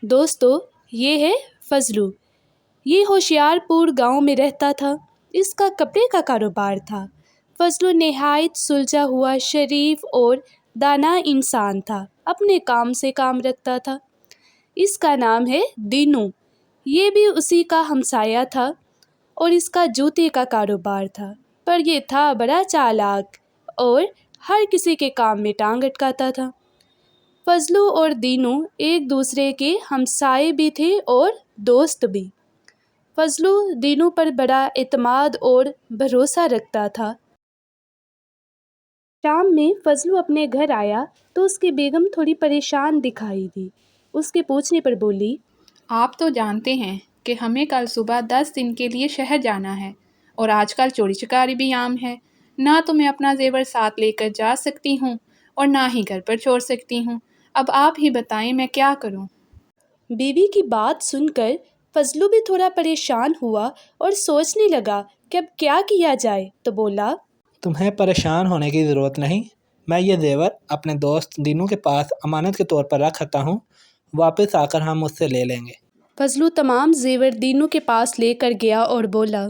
دوستو یہ ہے فضلو۔ یہ ہوشیار پور گاؤں میں رہتا تھا۔ اس کا کپڑے کا کاروبار تھا۔ فضلو نہایت سلجھا ہوا، شریف اور دانا انسان تھا۔ اپنے کام سے کام رکھتا تھا۔ اس کا نام ہے دینو۔ یہ بھی اسی کا ہمسایہ تھا اور اس کا جوتے کا کاروبار تھا، پر یہ تھا بڑا چالاک اور ہر کسی کے کام میں ٹانگ اٹکاتا تھا۔ فضلو اور دینو ایک دوسرے کے ہمسائے بھی تھے اور دوست بھی۔ فضلو دینو پر بڑا اعتماد اور بھروسہ رکھتا تھا۔ شام میں فضلو اپنے گھر آیا تو اس کی بیگم تھوڑی پریشان دکھائی دی۔ اس کے پوچھنے پر بولی، آپ تو جانتے ہیں کہ ہمیں کل صبح 10 دن کے لیے شہر جانا ہے اور آج کل چوری چکاری بھی عام ہے۔ نہ تو میں اپنا زیور ساتھ لے کر جا سکتی ہوں اور نہ ہی گھر پر چھوڑ سکتی ہوں۔ اب آپ ہی بتائیں میں کیا کروں؟ بیوی کی بات سن کر فضلو بھی تھوڑا پریشان ہوا اور سوچنے لگا کہ اب کیا کیا جائے، تو بولا، تمہیں پریشان ہونے کی ضرورت نہیں۔ میں یہ زیور اپنے دوست دینو کے پاس امانت کے طور پر رکھتا ہوں، واپس آ کر ہم اس سے لے لیں گے۔ فضلو تمام زیور دینو کے پاس لے کر گیا اور بولا،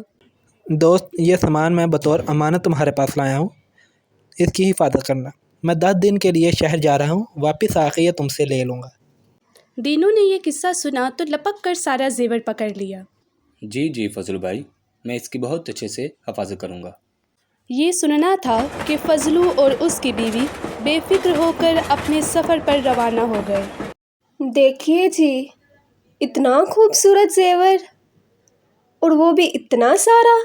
دوست، یہ سامان میں بطور امانت تمہارے پاس لایا ہوں، اس کی حفاظت کرنا۔ میں 10 دن کے لیے شہر جا رہا ہوں، واپس آ کے یہ تم سے لے لوں گا۔ دینو نے یہ قصہ سنا تو لپک کر سارا زیور پکڑ لیا۔ جی فضلو بھائی، میں اس کی بہت اچھے سے حفاظت کروں گا۔ یہ سننا تھا کہ فضلو اور اس کی بیوی بے فکر ہو کر اپنے سفر پر روانہ ہو گئے۔ دیکھیے جی، اتنا خوبصورت زیور، اور وہ بھی اتنا سارا۔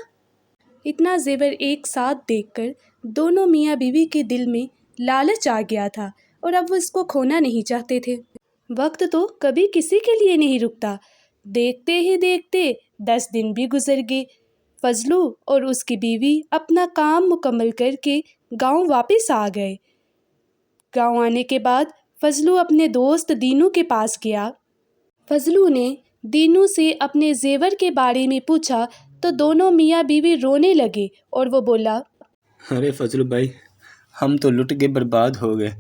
اتنا زیور ایک ساتھ دیکھ کر دونوں میاں بیوی کے دل میں لالچ آ گیا تھا اور اب وہ اس کو کھونا نہیں چاہتے تھے۔ وقت تو کبھی کسی کے لیے نہیں رکتا۔ دیکھتے ہی دیکھتے 10 دن بھی گزر گئے۔ فضلو اور اس کی بیوی اپنا کام مکمل کر کے گاؤں واپس آ گئے۔ گاؤں آنے کے بعد فضلو اپنے دوست دینو کے پاس گیا۔ فضلو نے دینو سے اپنے زیور کے بارے میں پوچھا تو دونوں میاں بیوی رونے لگے اور وہ بولا، ارے فضلو بھائی، ہم تو لٹ کے برباد ہو گئے۔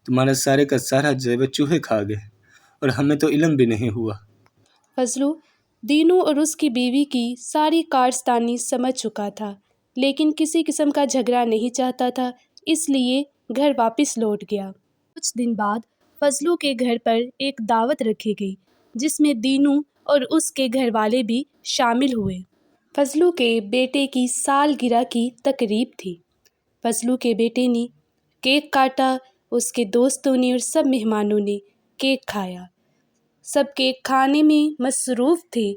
تمہارا سارے کا سارا زیور چوہے کھا گئے اور ہمیں تو علم بھی نہیں ہوا۔ فضلو دینو اور اس کی بیوی کی ساری کارستانی سمجھ چکا تھا، لیکن کسی قسم کا جھگڑا نہیں چاہتا تھا، اس لیے گھر واپس لوٹ گیا۔ کچھ دن بعد فضلو کے گھر پر ایک دعوت رکھی گئی جس میں دینو اور اس کے گھر والے بھی شامل ہوئے۔ فضلو کے بیٹے کی سالگرہ کی تقریب تھی۔ فضلو کے بیٹے نے کیک کاٹا، اس کے دوستوں نے اور سب مہمانوں نے کیک کھایا۔ سب کیک کھانے میں مصروف تھے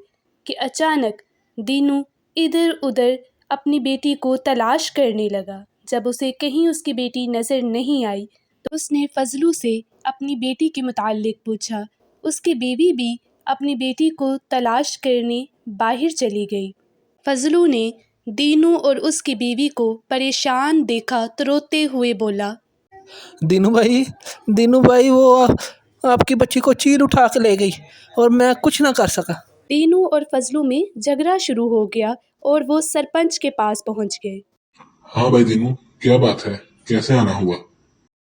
کہ اچانک دینو ادھر ادھر اپنی بیٹی کو تلاش کرنے لگا۔ جب اسے کہیں اس کی بیٹی نظر نہیں آئی تو اس نے فضلو سے اپنی بیٹی کے متعلق پوچھا۔ اس کی بیوی بھی اپنی بیٹی کو تلاش کرنے باہر چلی گئی۔ فضلو نے دینو اور اس کی بیوی کو پریشان دیکھا تو روتے ہوئے بولا، دینو بھائی وہ آپ کی بچی کو چیل اٹھا کے لے گئی اور میں کچھ نہ کر سکا۔ دینو اور فضلو میں جھگڑا شروع ہو گیا اور وہ سرپنچ کے پاس پہنچ گئے۔ ہاں بھائی دینو، کیا بات ہے؟ کیسے آنا ہوا؟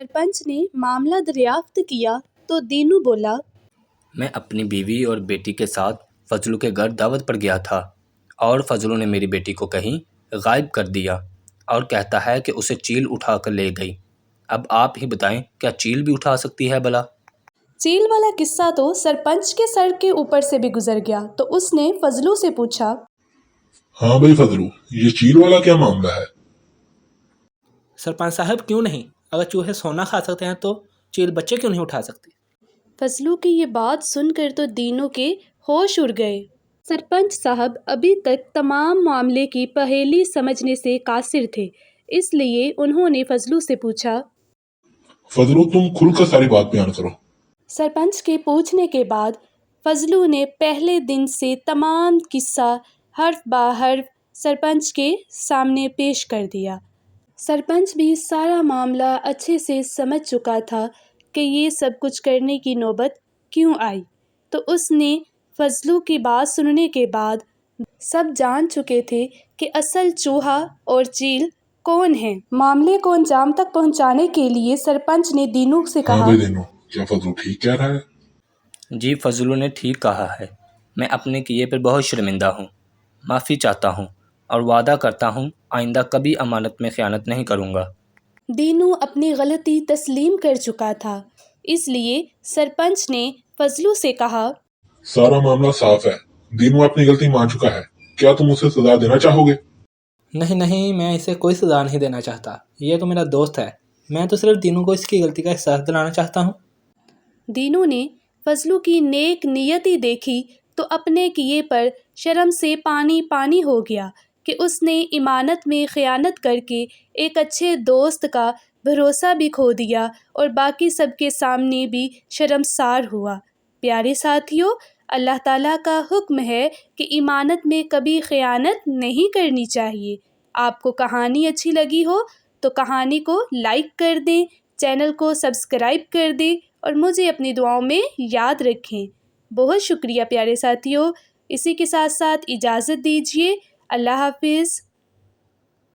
سرپنچ نے معاملہ دریافت کیا تو دینو بولا، میں اپنی بیوی اور بیٹی کے ساتھ فضلو کے گھر دعوت پر گیا تھا اور فضلو نے میری بیٹی کو کہیں غائب کر دیا اور کہتا ہے کہ اسے چیل اٹھا کر لے گئی۔ اب آپ ہی بتائیں، کیا چیل بھی اٹھا سکتی ہے بلا؟ چیل والا قصہ تو سرپنچ کے سر کے اوپر سے بھی گزر گیا تو اس نے فضلو سے پوچھا، ہاں بھائی فضلو، یہ چیل والا کیا معاملہ ہے؟ سرپنچ صاحب کیوں نہیں؟ اگر چوہے سونا کھا سکتے ہیں تو چیل بچے کیوں نہیں اٹھا سکتے؟ فضلو کی یہ بات سن کر تو دینو کے ہوش اڑ گئے۔ سرپنچ صاحب ابھی تک تمام معاملے کی پہیلی سمجھنے سے قاصر تھے، اس لیے انہوں نے فضلو سے پوچھا، فضلو تم کھل کر ساری بات بیان کرو۔ سرپنچ کے پوچھنے کے بعد فضلو نے پہلے دن سے تمام قصہ حرف بہ حرف سرپنچ کے سامنے پیش کر دیا۔ سرپنچ بھی سارا معاملہ اچھے سے سمجھ چکا تھا کہ یہ سب کچھ کرنے کی نوبت کیوں آئی، تو اس نے فضلو کی بات سننے کے بعد سب جان چکے تھے کہ اصل چوہا اور چیل کون ہے۔ معاملے کو انجام تک پہنچانے کے لیے سرپنچ نے دینو سے ہاں کہا، بھائی دینو، کیا فضلو ٹھیک کہہ رہا ہے؟ جی فضلو نے ٹھیک کہا ہے، میں اپنے کیے پر بہت شرمندہ ہوں، معافی چاہتا ہوں اور وعدہ کرتا ہوں آئندہ کبھی امانت میں خیانت نہیں کروں گا۔ دینو اپنی غلطی تسلیم کر چکا تھا، اس لیے سرپنچ نے فضلو سے کہا، سارا معاملہ صاف ہے، دینو اپنی غلطی مان چکا ہے، کیا تم اسے سزا دینا چاہو گے؟ نہیں نہیں، میں اسے کوئی سزا نہیں دینا چاہتا، یہ تو میرا دوست ہے، میں تو صرف دینو کو اس کی غلطی کا احساس دلانا چاہتا ہوں۔ دینو نے فضلو کی نیک نیتی دیکھی تو اپنے کیے پر شرم سے پانی پانی ہو گیا کہ اس نے امانت میں خیانت کر کے ایک اچھے دوست کا بھروسہ بھی کھو دیا اور باقی سب کے سامنے بھی شرمسار ہوا۔ پیارے ساتھیوں، اللہ تعالیٰ کا حکم ہے کہ امانت میں کبھی خیانت نہیں کرنی چاہیے۔ آپ کو کہانی اچھی لگی ہو تو کہانی کو لائک کر دیں، چینل کو سبسکرائب کر دیں اور مجھے اپنی دعاؤں میں یاد رکھیں۔ بہت شکریہ پیارے ساتھیوں، اسی کے ساتھ ساتھ اجازت دیجیے، اللہ حافظ۔